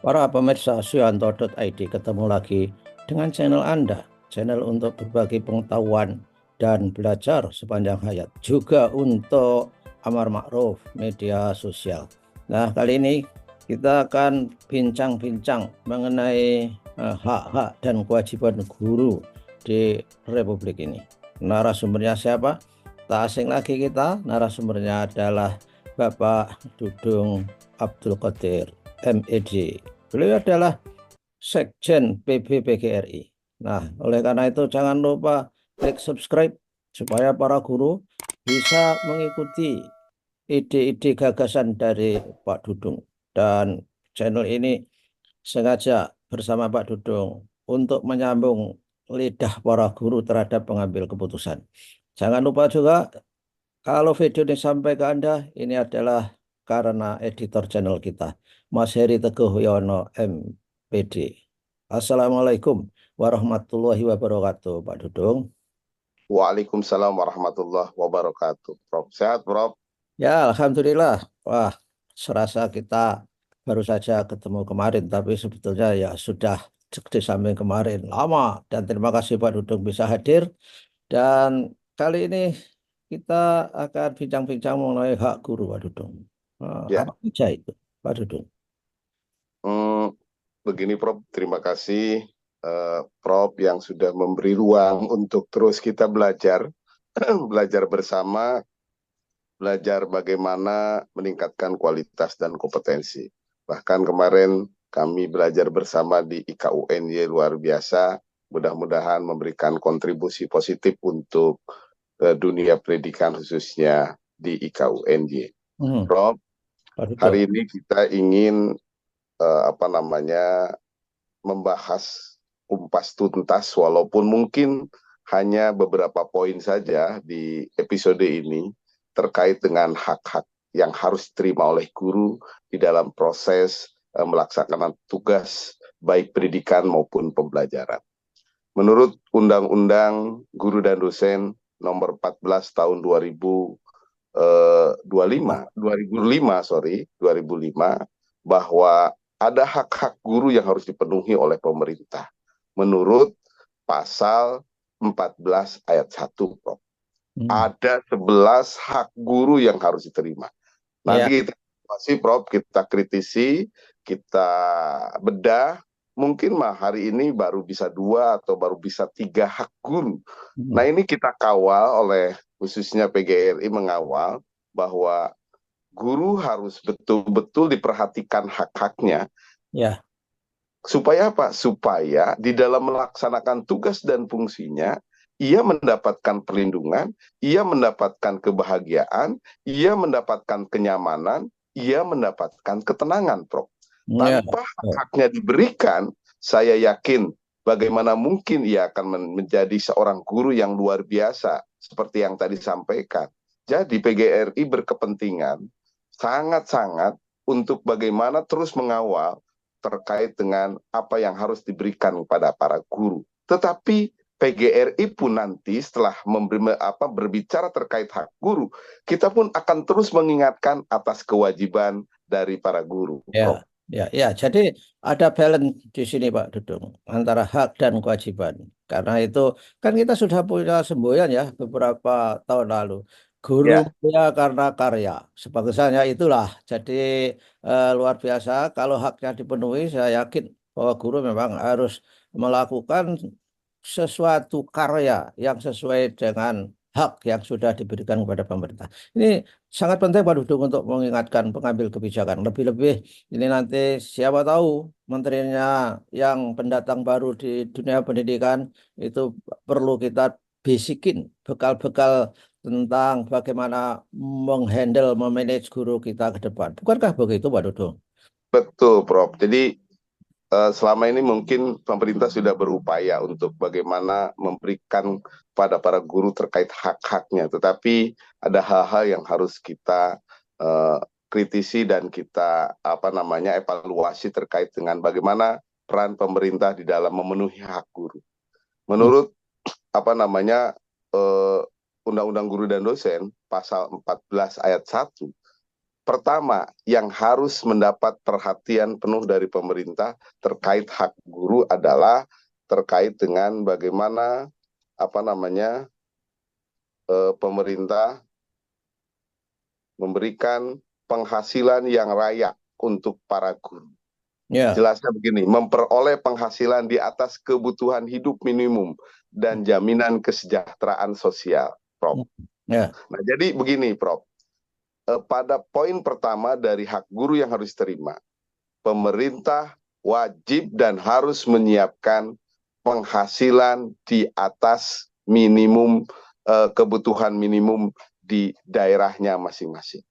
Para pemirsa Suyanto.id, ketemu lagi dengan channel Anda, channel untuk berbagi pengetahuan dan belajar sepanjang hayat, juga untuk amar ma'ruf media sosial. Nah, kali ini kita akan bincang-bincang mengenai hak-hak dan kewajiban guru di Republik ini. Narasumbernya siapa? Tak asing lagi kita, narasumbernya adalah Bapak Dudung Abdul Qadir, MED. Beliau adalah Sekjen PBPGRI. Nah, oleh karena itu jangan lupa klik subscribe supaya para guru bisa mengikuti ide-ide gagasan dari Pak Dudung. Dan channel ini sengaja bersama Pak Dudung untuk menyambung lidah para guru terhadap pengambil keputusan. Jangan lupa juga kalau video ini sampai ke Anda, ini adalah karena editor channel kita, Mas Heri Teguh Yono, MPD. Assalamualaikum warahmatullahi wabarakatuh, Pak Dudung. Waalaikumsalam warahmatullahi wabarakatuh. Prof. Sehat, Prof. Ya, Alhamdulillah. Wah, serasa kita baru saja ketemu kemarin, tapi sebetulnya ya sudah di samping kemarin lama. Dan terima kasih Pak Dudung bisa hadir. Dan kali ini kita akan bincang-bincang mengenai hak guru, Pak Dudung. Ya, Apa saja itu, Pak Dudung? hmm, begini, Prof. Terima kasih, Prof, yang sudah memberi ruang untuk terus kita belajar, belajar bersama, belajar bagaimana meningkatkan kualitas dan kompetensi. Bahkan kemarin kami belajar bersama di IKUNY luar biasa, mudah-mudahan memberikan kontribusi positif untuk dunia pendidikan khususnya di IKUNY. Hmm, Prof, Pak Dudung. hari ini kita ingin membahas kumpas tuntas, walaupun mungkin hanya beberapa poin saja di episode ini terkait dengan hak-hak yang harus diterima oleh guru di dalam proses melaksanakan tugas baik pendidikan maupun pembelajaran. Menurut Undang-Undang Guru dan Dosen nomor 14 tahun 2005, bahwa ada hak-hak guru yang harus dipenuhi oleh pemerintah menurut pasal 14 ayat 1, Prof. Hmm, Ada 11 hak guru yang harus diterima. ya, Nanti kita masih, Prof, kita kritisi, kita bedah, mungkin mah hari ini baru bisa 2 atau baru bisa 3 hak guru. hmm, Nah, ini kita kawal oleh khususnya PGRI, mengawal bahwa guru harus betul-betul diperhatikan hak-haknya. ya, Supaya apa? Supaya di dalam melaksanakan tugas dan fungsinya, ia mendapatkan perlindungan, ia mendapatkan kebahagiaan, ia mendapatkan kenyamanan, ia mendapatkan ketenangan, Prof. ya, Tanpa ya. hak-haknya diberikan, saya yakin bagaimana mungkin ia akan menjadi seorang guru yang luar biasa, seperti yang tadi disampaikan. Jadi PGRI berkepentingan sangat-sangat untuk bagaimana terus mengawal terkait dengan apa yang harus diberikan kepada para guru. Tetapi PGRI pun nanti setelah berbicara terkait hak guru, kita pun akan terus mengingatkan atas kewajiban dari para guru, Ya, Prof. ya, ya. Jadi ada balance di sini Pak Dudung antara hak dan kewajiban. Karena itu kan kita sudah punya semboyan ya beberapa tahun lalu. Guru Ya, mulia karena karya. Sebagusnya itulah. Jadi luar biasa. Kalau haknya dipenuhi, saya yakin bahwa guru memang harus melakukan sesuatu karya yang sesuai dengan hak yang sudah diberikan kepada pemerintah. Ini sangat penting Pak Dudung untuk mengingatkan pengambil kebijakan. Lebih-lebih ini nanti siapa tahu menterinya yang pendatang baru di dunia pendidikan itu perlu kita bisikin bekal-bekal tentang bagaimana menghandle, memanage guru kita ke depan. Bukankah begitu, Pak Dudung? betul, Prof. Jadi selama ini mungkin pemerintah sudah berupaya untuk bagaimana memberikan pada para guru terkait hak-haknya, tetapi ada hal-hal yang harus kita uh, kritisi dan kita evaluasi terkait dengan bagaimana peran pemerintah di dalam memenuhi hak guru. Hmm. Menurut uh, Undang-Undang Guru dan Dosen pasal 14 ayat 1, pertama yang harus mendapat perhatian penuh dari pemerintah terkait hak guru adalah terkait dengan bagaimana pemerintah memberikan penghasilan yang layak untuk para guru. Ya. Jelasnya begini, memperoleh penghasilan di atas kebutuhan hidup minimum dan jaminan kesejahteraan sosial, Prof. Ya. Nah, jadi begini, Prof. Pada poin pertama dari hak guru yang harus diterima, pemerintah wajib dan harus menyiapkan penghasilan di atas minimum kebutuhan minimum di daerahnya masing-masing.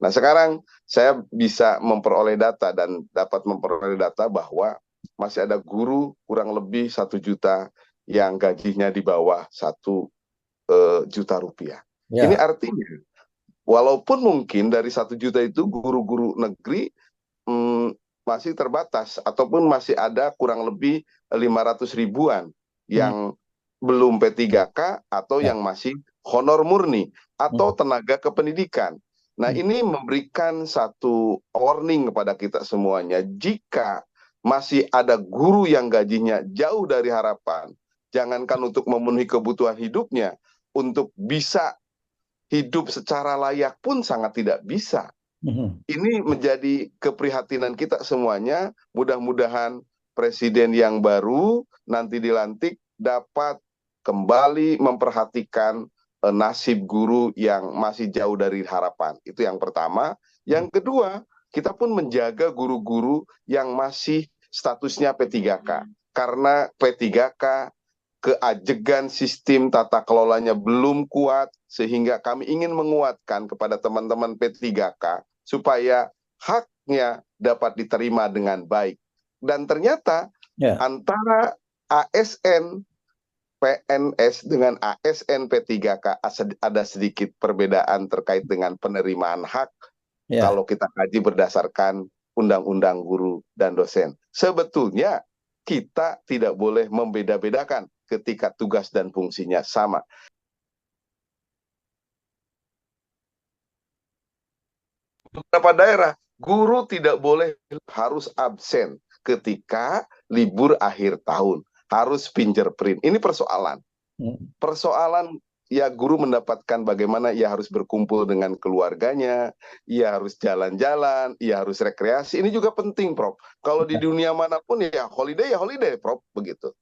Nah, sekarang saya bisa memperoleh data dan dapat memperoleh data bahwa masih ada guru kurang lebih 1 juta yang gajinya di bawah 1 juta rupiah. Ini Ya. artinya, walaupun mungkin dari 1 juta itu guru-guru negeri masih terbatas, ataupun masih ada kurang lebih 500 ribuan Hmm. yang belum P3K atau Ya. yang masih honor murni atau Hmm. tenaga kependidikan. Nah, Hmm. ini memberikan satu warning kepada kita semuanya. Jika masih ada guru yang gajinya jauh dari harapan, jangankan untuk memenuhi kebutuhan hidupnya, untuk bisa hidup secara layak pun sangat tidak bisa. Hmm. Ini menjadi keprihatinan kita semuanya. Mudah-mudahan presiden yang baru nanti dilantik dapat kembali memperhatikan nasib guru yang masih jauh dari harapan. Itu yang pertama. Yang kedua, kita pun menjaga guru-guru yang masih statusnya P3K. Karena P3K keajegan sistem tata kelolanya belum kuat, sehingga kami ingin menguatkan kepada teman-teman P3K supaya haknya dapat diterima dengan baik. Dan ternyata Ya. antara ASN PNS dengan ASN P3K ada sedikit perbedaan terkait dengan penerimaan hak Ya. kalau kita kaji berdasarkan Undang-Undang Guru dan Dosen. Sebetulnya kita tidak boleh membeda-bedakan ketika tugas dan fungsinya sama. Beberapa daerah, guru tidak boleh harus absen ketika libur akhir tahun. Harus fingerprint. Ini persoalan. Hmm. Persoalan ya, guru mendapatkan bagaimana ia harus berkumpul dengan keluarganya, ia harus jalan-jalan, ia harus rekreasi. Ini juga penting, Prof. Kalau di dunia manapun ya holiday, Prof. Begitu.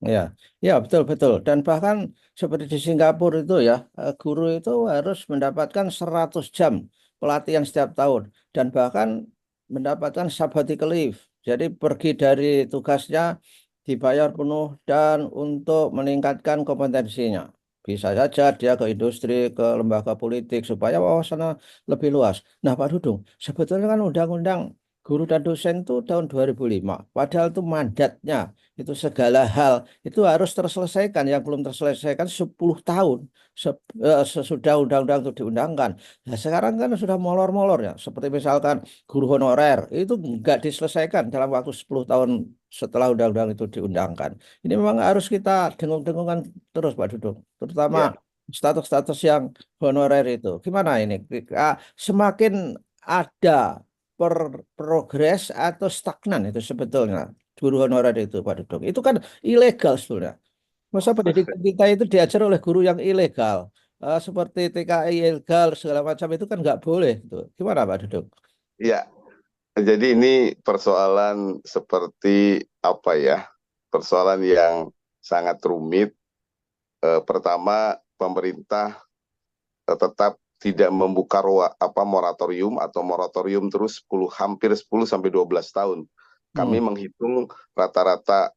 Ya, ya betul betul. Dan bahkan seperti di Singapura itu ya, guru itu harus mendapatkan 100 jam pelatihan setiap tahun dan bahkan mendapatkan sabbatical leave. Jadi pergi dari tugasnya dibayar penuh dan untuk meningkatkan kompetensinya. Bisa saja dia ke industri, ke lembaga politik supaya wawasannya lebih luas. Nah, Pak Dudung, sebetulnya kan undang-undang guru dan dosen itu tahun 2005. Padahal itu mandatnya itu segala hal itu harus terselesaikan yang belum terselesaikan 10 tahun sesudah undang-undang itu diundangkan. Nah, sekarang kan sudah molor-molor ya, seperti misalkan guru honorer itu nggak diselesaikan dalam waktu 10 tahun setelah undang-undang itu diundangkan. Ini memang harus kita dengung-dengungkan terus Pak Dudung, Ya, terutama status-status yang honorer itu. Gimana ini? Semakin ada progres atau stagnan itu sebetulnya guru honorer itu Pak Dudung. Itu kan ilegal sebetulnya. Masa pendidikan kita itu diajar oleh guru yang ilegal. Seperti TKI ilegal segala macam itu kan nggak boleh. Gitu. Gimana Pak Dudung? ya. Jadi ini persoalan seperti apa ya? Persoalan yang sangat rumit. Pertama, pemerintah tetap tidak membuka moratorium atau moratorium terus hampir 10 sampai 12 tahun. Kami Hmm. menghitung rata-rata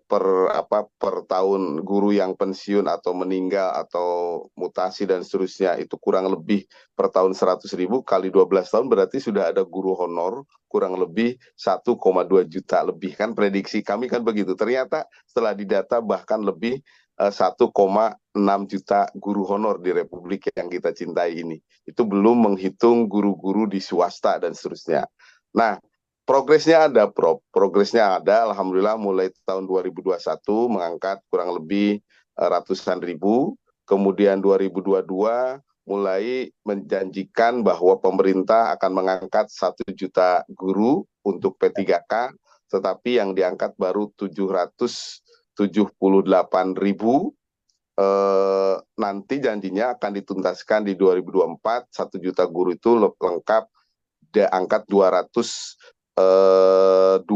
per tahun guru yang pensiun atau meninggal atau mutasi dan seterusnya itu kurang lebih per tahun 100.000 kali 12 tahun berarti sudah ada guru honor kurang lebih 1,2 juta lebih, kan prediksi kami kan begitu. Ternyata setelah didata bahkan lebih 1,6 juta guru honor di Republik yang kita cintai ini. Itu belum menghitung guru-guru di swasta dan seterusnya. Nah, progresnya ada, Prof. Progresnya ada, Alhamdulillah mulai tahun 2021 mengangkat kurang lebih ratusan ribu. Kemudian 2022 mulai menjanjikan bahwa pemerintah akan mengangkat 1 juta guru untuk P3K, tetapi yang diangkat baru 778.000. Nanti janjinya akan dituntaskan di 2024, 1 juta guru itu lengkap diangkat 222.000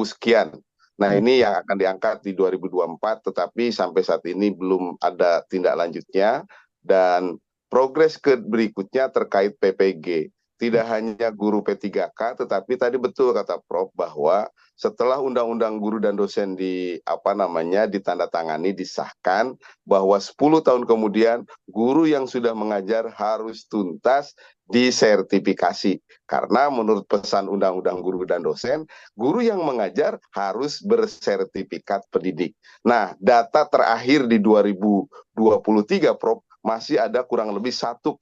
sekian. Nah, ini yang akan diangkat di 2024, tetapi sampai saat ini belum ada tindak lanjutnya. Dan progres berikutnya terkait PPG. Tidak hanya guru P3K, tetapi tadi betul kata Prof bahwa setelah Undang-Undang Guru dan Dosen ditandatangani, disahkan, bahwa 10 tahun kemudian guru yang sudah mengajar harus tuntas disertifikasi. Karena menurut pesan Undang-Undang Guru dan Dosen, guru yang mengajar harus bersertifikat pendidik. Nah, data terakhir di 2023, Prof, masih ada kurang lebih 1,5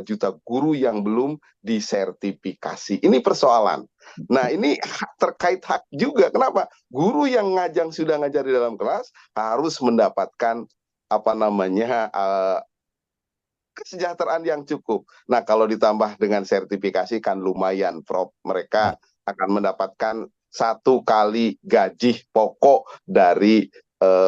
juta guru yang belum disertifikasi. Ini persoalan. Nah, ini terkait hak juga. Kenapa? Guru yang sudah ngajar di dalam kelas harus mendapatkan kesejahteraan yang cukup. Nah, kalau ditambah dengan sertifikasi kan lumayan, Prof. Mereka akan mendapatkan 1 kali gaji pokok dari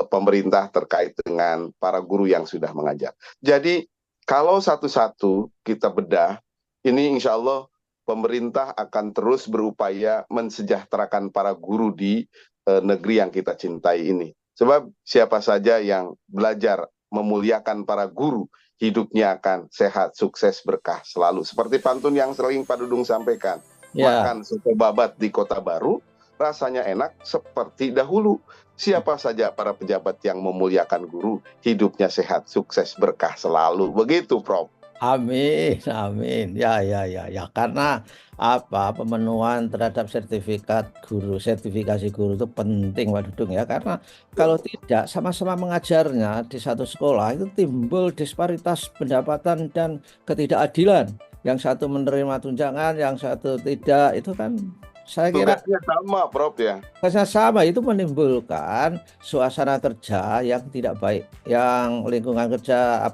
pemerintah terkait dengan para guru yang sudah mengajar. Jadi, kalau satu-satu kita bedah, ini insya Allah pemerintah akan terus berupaya mensejahterakan para guru di negeri yang kita cintai ini. Sebab siapa saja yang belajar memuliakan para guru, hidupnya akan sehat, sukses, berkah selalu. Seperti pantun yang sering Pak Dudung sampaikan, makan soto babat di Kota Baru, rasanya enak seperti dahulu. Siapa saja para pejabat yang memuliakan guru, hidupnya sehat, sukses, berkah selalu. Begitu, Prof. Amin, amin. Ya. Karena pemenuhan terhadap sertifikasi guru itu penting, Pak Dudung ya. Karena kalau tidak sama-sama mengajarnya di satu sekolah itu timbul disparitas pendapatan dan ketidakadilan. Yang satu menerima tunjangan, yang satu tidak. Itu kan saya kira tugasnya sama, Prof ya. tugasnya sama, itu menimbulkan suasana kerja yang tidak baik, yang lingkungan kerja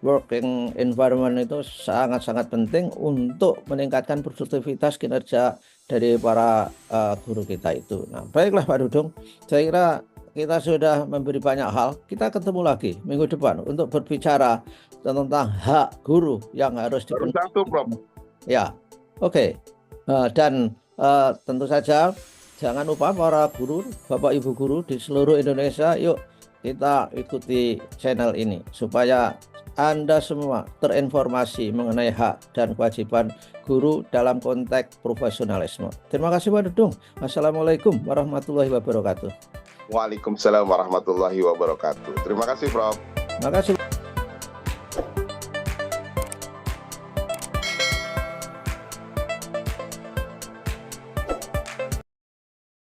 working environment itu sangat-sangat penting untuk meningkatkan produktivitas kinerja dari para guru kita itu. Nah, baiklah Pak Dudung, saya kira kita sudah memberi banyak hal. Kita ketemu lagi minggu depan untuk berbicara tentang hak guru yang harus dipenuhi. Satu, Prof. Ya, oke. Dan tentu saja jangan lupa para guru, Bapak Ibu guru di seluruh Indonesia, yuk kita ikuti channel ini supaya Anda semua terinformasi mengenai hak dan kewajiban guru dalam konteks profesionalisme. Terima kasih Pak Dudung. Wassalamualaikum warahmatullahi wabarakatuh. Waalaikumsalam warahmatullahi wabarakatuh. Terima kasih, Prof. Terima kasih.